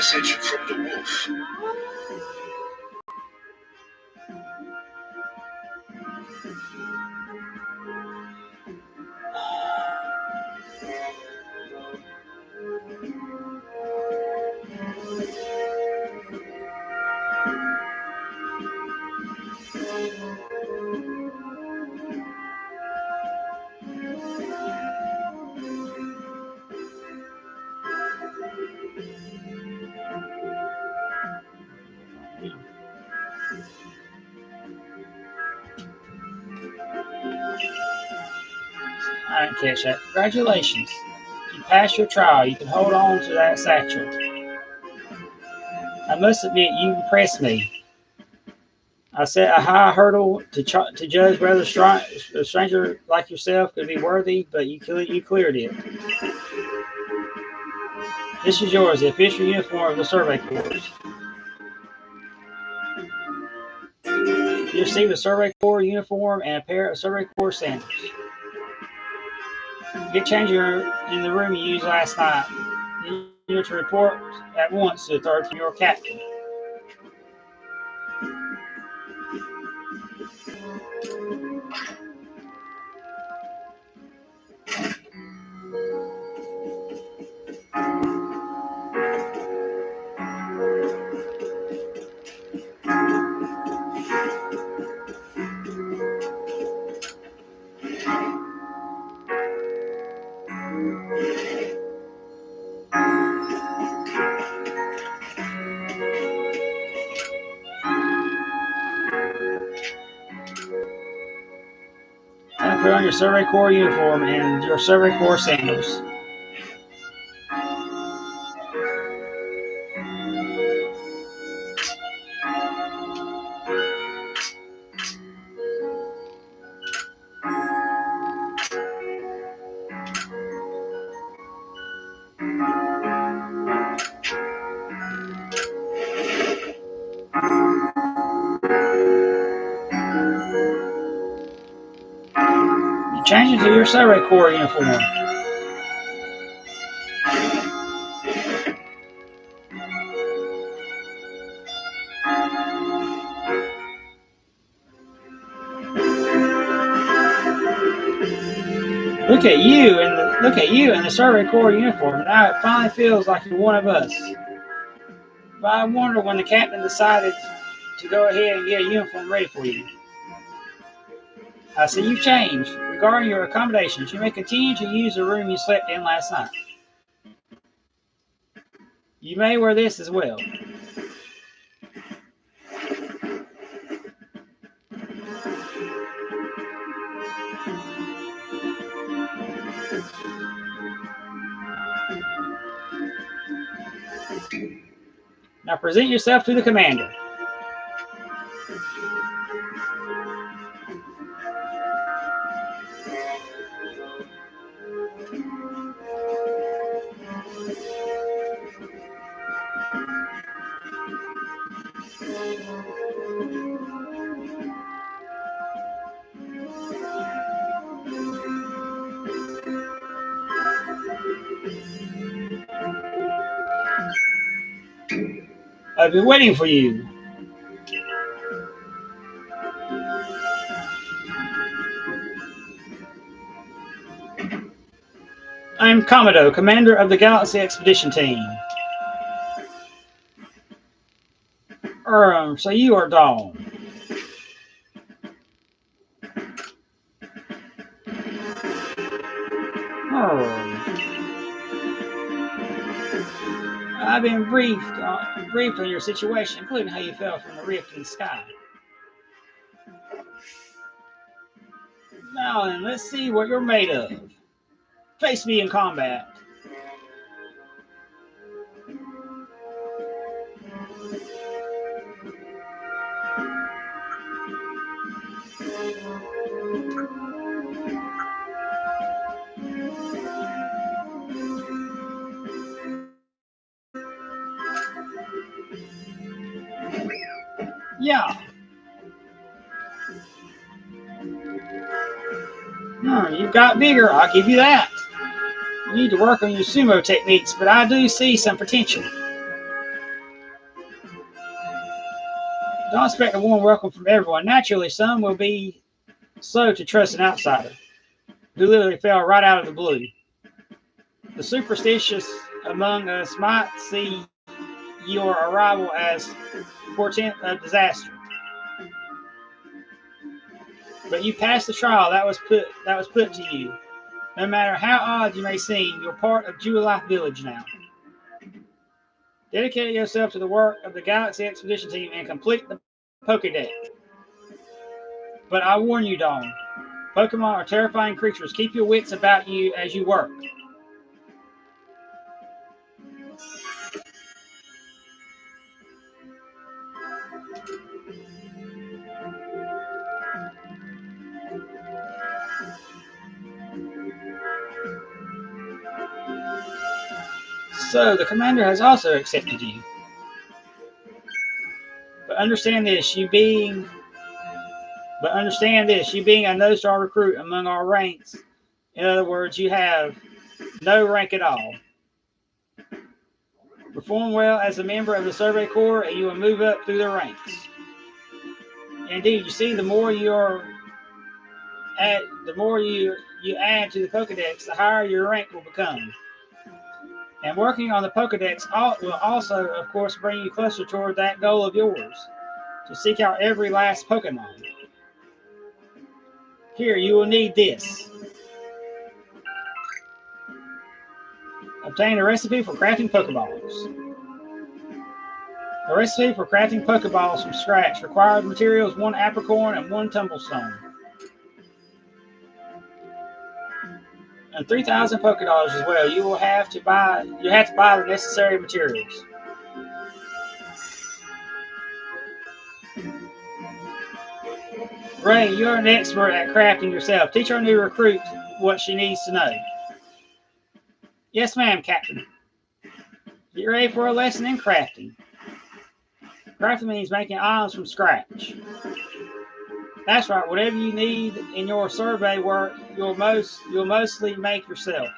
message from the wolf. I didn't catch that. Congratulations. You passed your trial. You can hold on to that satchel. I must admit, you impressed me. I set a high hurdle to judge whether a stranger like yourself could be worthy, but you cleared it. This is yours, the official uniform of the Survey Corps. You received a Survey Corps uniform and a pair of Survey Corps sandals. Get changed in the room you used last night. You are to report at once to the third from your captain. And put on your Survey Corps uniform and your Survey Corps sandals. You change into your Survey Corps uniform. Look at you in the Survey Corps uniform. Now it finally feels like you're one of us. But I wonder when the captain decided to go ahead and get a uniform ready for you. I see you've changed. Regarding your accommodations, you may continue to use the room you slept in last night. You may wear this as well. Now present yourself to the commander. I've been waiting for you. I'm Commodore, commander of the Galaxy Expedition Team. So you are Dawn. I've been briefed on your situation, including how you fell from the rift in the sky. Now then, let's see what you're made of. Face me in combat. Yeah. You've got bigger, I'll give you that. You need to work on your sumo techniques, but I do see some potential. Don't expect a warm welcome from everyone. Naturally, some will be slow to trust an outsider who literally fell right out of the blue. The superstitious among us might see your arrival as portent of disaster, but you passed the trial that was put to you. No matter how odd you may seem, you're part of Jewel Life Village now. Dedicate yourself to the work of the Galaxy Expedition Team and complete the Pokédex. But I warn you, Dawn, Pokemon are terrifying creatures. Keep your wits about you as you work. So the commander has also accepted you. But understand this, you being a no-star recruit among our ranks. In other words, you have no rank at all. Perform well as a member of the Survey Corps, and you will move up through the ranks. Indeed, you see, the more you add to the Pokedex, the higher your rank will become. And working on the Pokedex will also, of course, bring you closer toward that goal of yours, to seek out every last Pokemon. Here, you will need this. Obtain a recipe for crafting Pokeballs. A recipe for crafting Pokeballs from scratch. Required materials: 1 apricorn and 1 tumblestone. And 3,000 Pokedollars as well. You have to buy the necessary materials. Ray, you're an expert at crafting yourself. Teach our new recruit what she needs to know. Yes, ma'am, Captain. Get ready for a lesson in crafting. Crafting means making items from scratch. That's right. Whatever you need in your survey work, you'll mostly make yourself.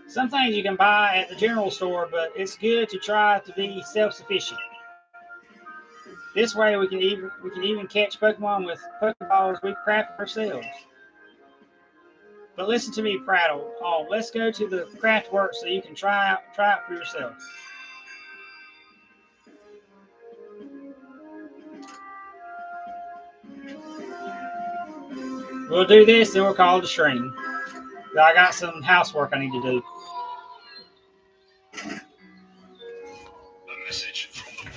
Some things you can buy at the general store, but it's good to try to be self-sufficient. This way, we can even catch Pokemon with Pokeballs we craft ourselves. But listen to me, Prattle. Oh, let's go to the craft work so you can try it for yourself. We'll do this, then we'll call it a stream. I got some housework I need to do. A message from the wolf.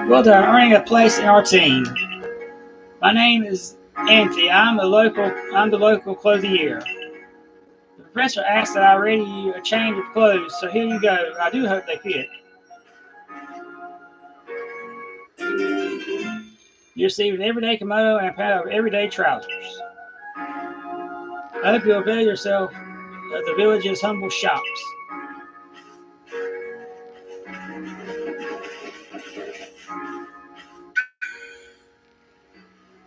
Well done, earning a place in our team. My name is Auntie. I'm the local clothier. The professor asked that I ready you a change of clothes, so here you go. I do hope they fit. You receive an everyday kimono and a pair of everyday trousers. I hope you avail yourself of the village's humble shops.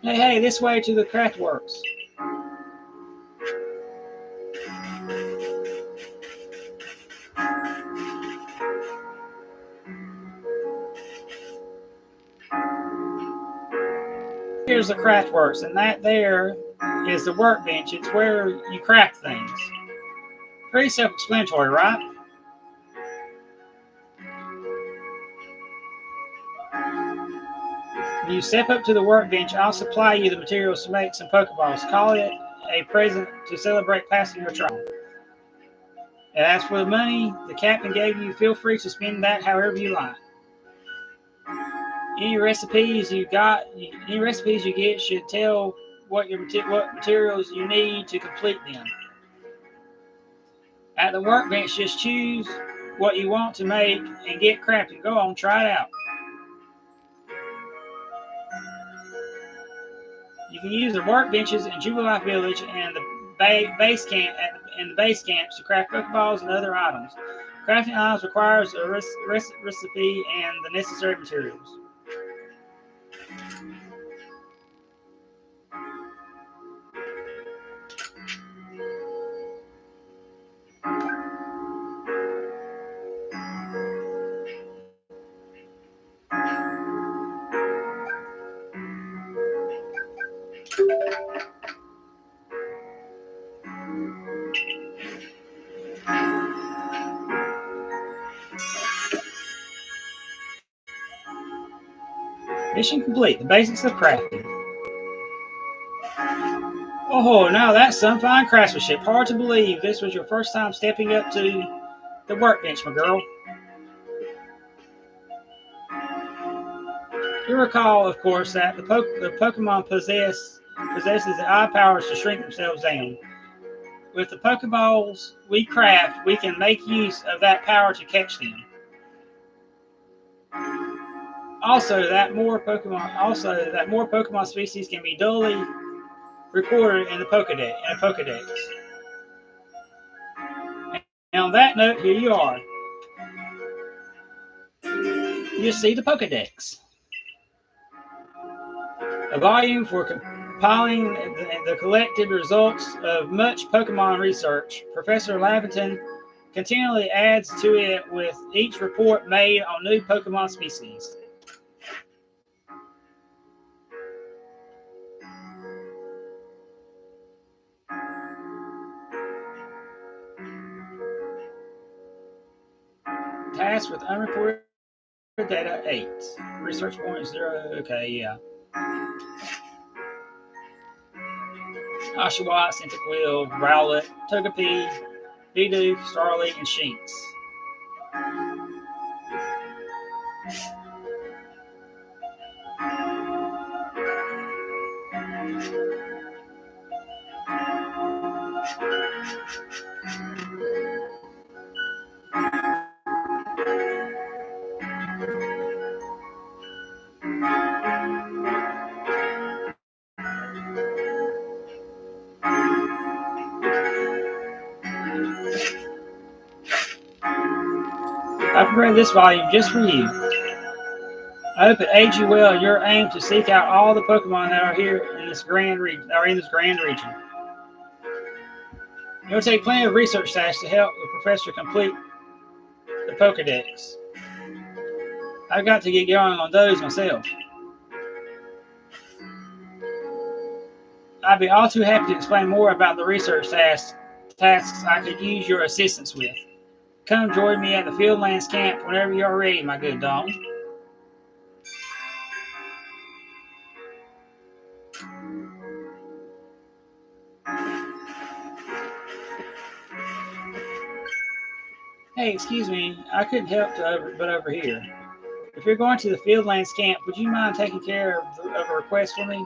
Hey, this way to the craft works. Here's the craft works, and that there is the workbench. It's where you craft things. Pretty self-explanatory, right? When you step up to the workbench, I'll supply you the materials to make some Pokeballs. Call it a present to celebrate passing your trial. And as for the money the captain gave you, feel free to spend that however you like. Any recipes you get should tell what materials you need to complete them. At the workbench, just choose what you want to make and get crafting. Go on, try it out. You can use the workbenches in Jubilife Village and the base camps to craft Pokeballs and other items. Crafting items requires a recipe and the necessary materials. Mission complete. The basics of crafting. Oh, now that's some fine craftsmanship. Hard to believe this was your first time stepping up to the workbench, my girl. You recall, of course, that the Pokemon possesses the eye powers to shrink themselves down. With the Pokeballs we craft, we can make use of that power to catch them. Also, that more Pokemon species can be duly recorded in the Pokedex. And on that note, here you are. You see the Pokedex, a volume for compiling the collected results of much Pokemon research. Professor Lavington continually adds to it with each report made on new Pokemon species. Tasked with unreported data 8. Research point 0. Okay, yeah. Oshawott, Cyndaquil, Rowlet, Togepi, Bidoof, Starly, and Shinx. I prepared this volume just for you. I hope it aids you well in your aim to seek out all the Pokemon that are here in this grand region. It will take plenty of research tasks to help the professor complete the Pokedex. I've got to get going on those myself. I'd be all too happy to explain more about the research tasks I could use your assistance with. Come join me at the Fieldlands camp whenever you are ready, my good dog. Hey, excuse me, I couldn't help but overhear. If you're going to the Fieldlands camp, would you mind taking care of a request for me?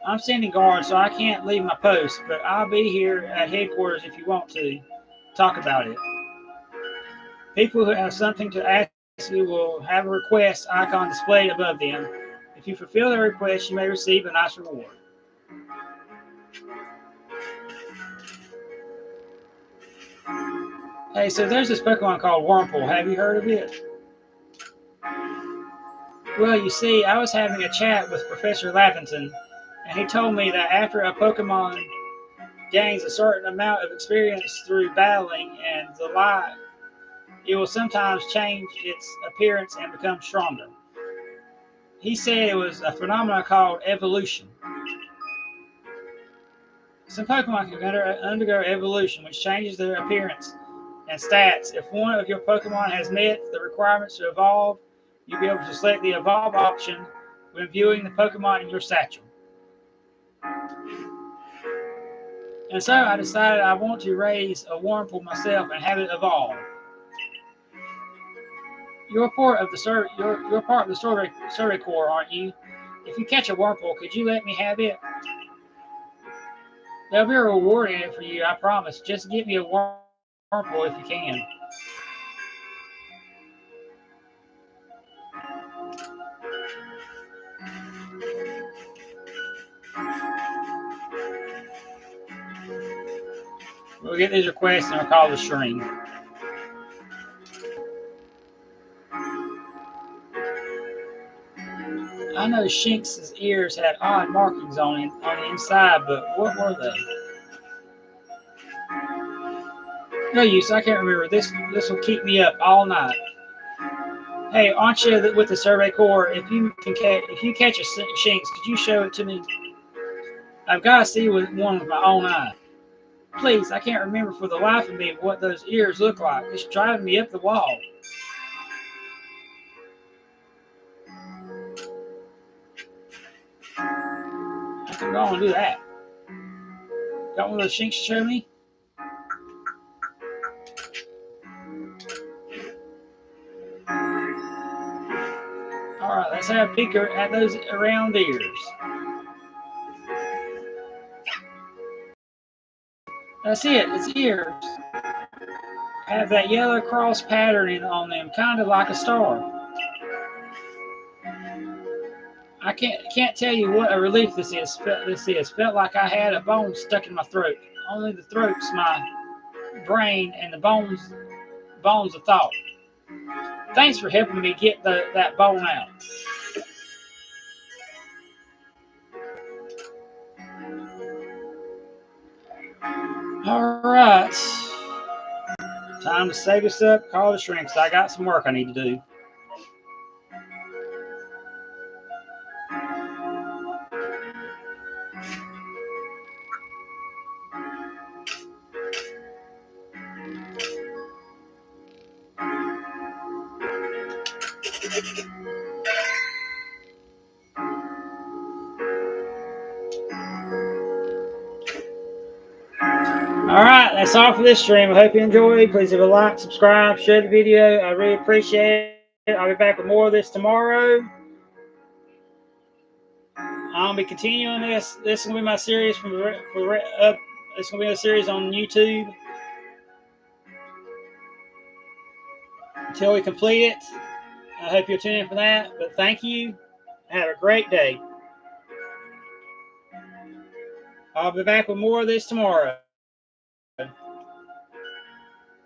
I'm standing guard, so I can't leave my post, but I'll be here at headquarters if you want to talk about it. People who have something to ask you will have a request icon displayed above them. If you fulfill their request, you may receive a nice reward. Hey, so there's this Pokemon called Wurmple. Have you heard of it? Well, you see, I was having a chat with Professor Lavington, and he told me that after a Pokemon gains a certain amount of experience through battling and the like, it will sometimes change its appearance and become stronger. He said it was a phenomenon called evolution. Some Pokemon can undergo evolution, which changes their appearance and stats. If one of your Pokemon has met the requirements to evolve, you'll be able to select the evolve option when viewing the Pokemon in your satchel. And so I decided I want to raise a Wurmple myself and have it evolve. You're part of the you're part of the survey corps, aren't you? If you catch a Wurmple, could you let me have it? There'll be a reward in it for you, I promise. Just get me a Wurmple if you can. We'll get these requests and we'll call the stream. I know Shinx's ears had odd markings on the inside, but what were they? No use, I can't remember. This will keep me up all night. Hey, aren't you with the Survey Corps? If you catch a Shinx, could you show it to me? I've got to see with one with my own eye. Please, I can't remember for the life of me what those ears look like. It's driving me up the wall. I can go and do that. Got one of those Shinx to show me? Alright, let's have a peek at those round ears. That's it, it's ears. Have that yellow cross patterning on them, kind of like a star. I can't tell you what a relief this is. Felt like I had a bone stuck in my throat. Only the throat's my brain, and the bone's a thought. Thanks for helping me get that bone out. All right, time to save this up. Call the shrink, 'cause I got some work I need to do. Alright, that's all for this stream. I hope you enjoyed. Please leave a like, subscribe, share the video. I really appreciate it. I'll be back with more of this tomorrow. I'll be continuing this. This is going to be my series this is going to be a series on YouTube until we complete it. I hope you'll tune in for that. But thank you. Have a great day. I'll be back with more of this tomorrow.